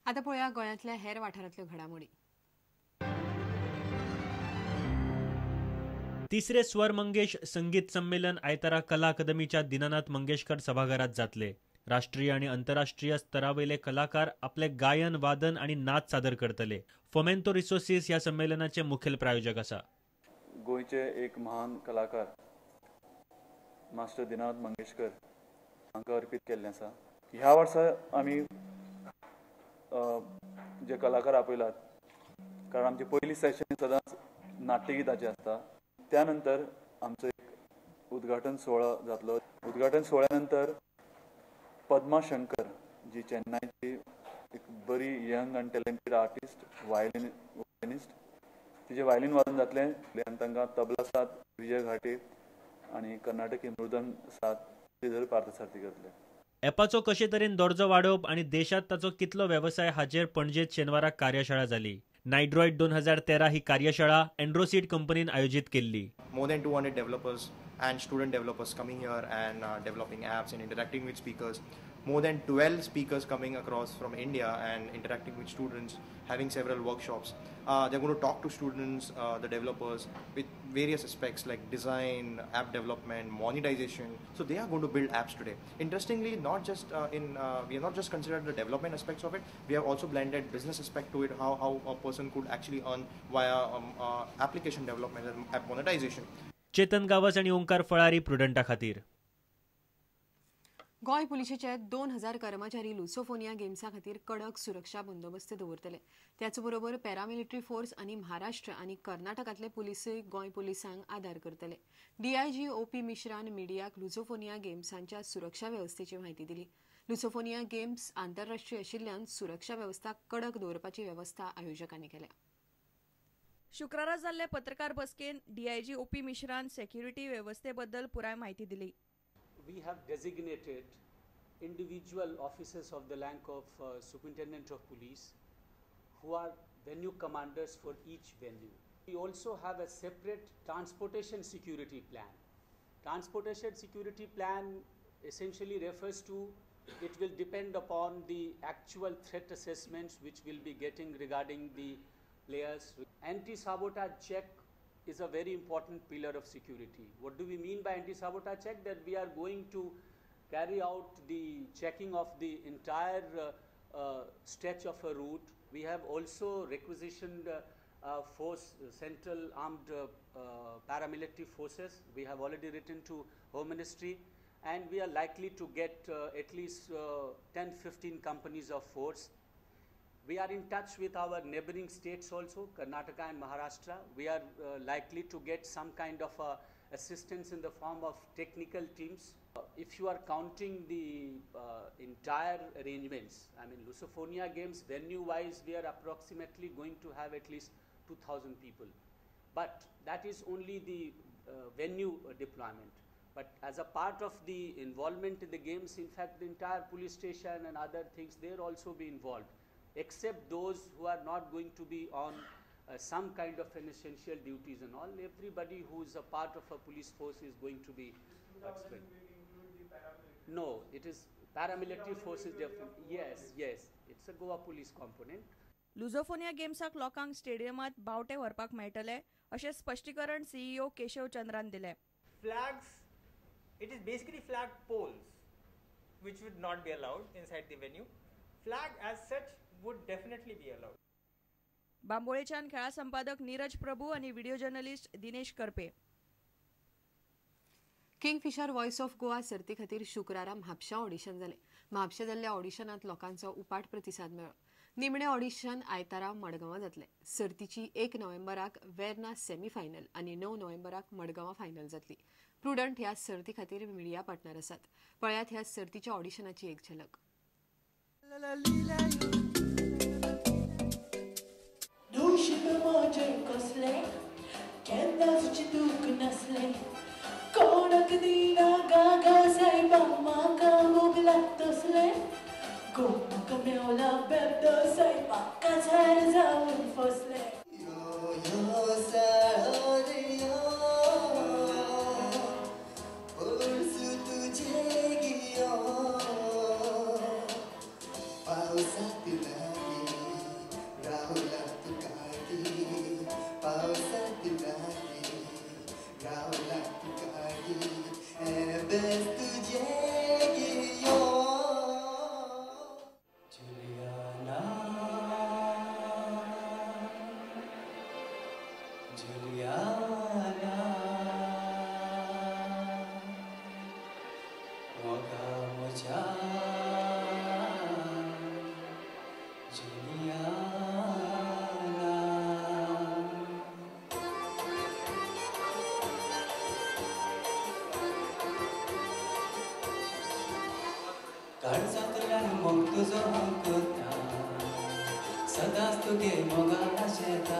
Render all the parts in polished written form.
आता पळया गोंयांतल्या हेर वाठारांतल्यो घडामोडी। तिसरे स्वर मंगेश संगीत संमेलन आयतारा कला अकादमीच्या दीनानाथ मंगेशकर सभाघरात जातले। राष्ट्रीय आणि आंतरराष्ट्रीय स्तरावयले कलाकार आपले गायन, वादन आणि नाच सादर करतले। फोमेंतो रिसोर्सीस ह्या संमेलनाचे मुखेल प्रायोजक आसा। गोयचे एक महान कलाकार मास्टर दीनानाथ मंगेशकर हांकां अर्पीत केल्लें आसा। ह्या वर्सा आमी जे कलाकार आपयलात, कारण आमचे पयली सेशन सदांच नाट्यगिताचें आसता। त्यानंतर आमचो एक उद्घाटन सोहळा जातलो। उद्घाटन सोहळ्या नंतर पद्मा शंकर जी चेन्नईची एक बरी यंग आनी टॅलेंटेड आर्टिस्ट, वायलिनिस्ट, तिचे वायलिन वादन जातलें। आनी तांकां तबला साथ विजय घाटे आनी कर्नाटकी मृदंग साथ श्रीधर पार्थसारथी करतले। एपाचो कशे तरेन दर्जो वाडोवप आणि देशात ताचो कितलो व्यवसाय हाचेर पणजेत शेनवारा कार्यशाळा जाली। नायड्रॉइड 2013 ही कार्यशाळा एंड्रोसीड कंपनीन आयोजित केल्ली। More than 200 developers and student developers coming here and developing apps and interacting with speakers. More than 12 speakers coming across from India and interacting with students, having several workshops. They're going to talk to students, the developers, with various aspects like design, app development, monetization. So they are going to build apps today. Interestingly, not just we are not just considered the development aspects of it. We have also blended business aspect to it. How a person could actually earn via application development and app monetization. चेतन गावस आणि ओंकार फळारी प्रुडंटा खातीर। गोंय पुलिशेचे 2000 कर्मचारी Lusofonia गेम्सा खातीर कडक सुरक्षा बंदोबस्त दवरतले। त्याच बरोबर पॅरामिलिटरी फोर्स आणि महाराष्ट्र आणि कर्नाटकातले पुलिसय गोंय पुलिसांक आदार करतले। डीआयजी ओपी मिश्रान मिडियाक लुसोफोनिया गेम्सांच्या सुरक्षा व्यवस्थेची माहिती दिली। लुसोफोनिया गेम्स आंतरराष्ट्रीय आशिल्ल्यान सुरक्षा व्यवस्था कडक दवरपाची व्यवस्था आयोजकांनी केल्या। शुक्रारा जाल्ले पत्रकार बसकेन डीआयजी ओपी मिश्रान सेक्युरिटी व्यवस्थेबद्दल पुराय माहिती दिली। We have designated individual officers of the rank of Superintendent of Police who are venue commanders for each venue. We also have a separate transportation security plan. Transportation security plan essentially refers to it will depend upon the actual threat assessments which will be getting regarding the players. Anti-sabotage check is a very important pillar of security. What do we mean by anti-sabotage check? That we are going to carry out the checking of the entire stretch of a route. We have also requisitioned force, central armed paramilitary forces. We have already written to Home Ministry, and we are likely to get at least 10-15 companies of force. We are in touch with our neighboring states also, Karnataka and Maharashtra. We are likely to get some kind of assistance in the form of technical teams. If you are counting the entire arrangements, I mean Lusophonia Games venue-wise, we are approximately going to have at least 2,000 people. But that is only the venue deployment. But as a part of the involvement in the games, in fact, the entire police station and other things, they'll also be involved, except those who are not going to be on some kind of an essential duties and all. Everybody who is a part of a police force is going to be expected. No, it is paramilitary forces definitely. Yes, it's a Goa police component. लुझोफोनिया गेम्साक लोकांक स्टेडियमात बावटे व्हरपाक मेळटले अशें स्पष्टीकरण CEO Keshav Chandran दिलें। Flags, it is basically flag poles which would not be allowed inside the venue. Flag as such would definitely be allowed. बांबोळेच्यान खेळा संपादक नीरज प्रभू आणि video journalist Dinesh Karpe. Kingfisher voice of Goa सर्ती खातीर शुक्रारा म्हापशा ऑडिशन जालें। म्हापशा जाल्ल्या ऑडिशनात लोकांचो उपाट प्रतिसाद मेळ्ळो। निमणें ऑडिशन आयतारा मडगांवां जातलें। सर्तीची 1 नोव्हेंबराक वेर्ना सेमीफायनल आनी 9 नोव्हेंबराक मडगांवां फायनल जातली। प्रुडंट ह्या सर्ती खातीर मिडिया पार्टनर आसात। पळयात ह्या सर्तीच्या ऑडिशनाची एक झलक। कोणाक दिना गागा सायबा म्हाका मोगलाक तसले गोमूक मेवला बेबदो सायबा काजार जावन फसले यो यो साळो रे यो परसू तुझे गियो पावसात लागीं मोगा म्हज्या जुलियाना काळजांतल्यान मोग तुजो अंकुता सदांच तुगे मोगान शेता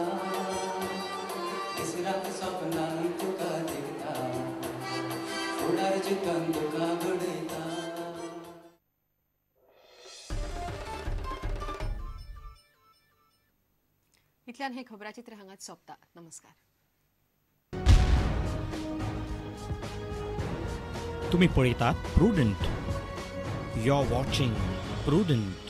दिसरात सपनां तुका दिसता फुडार चिंतन तुका घडयता इतल्यान हे खबराचित्र हांगाच सोंपता. नमस्कार. तुम्ही पळयतात Prudent. You are watching prudent.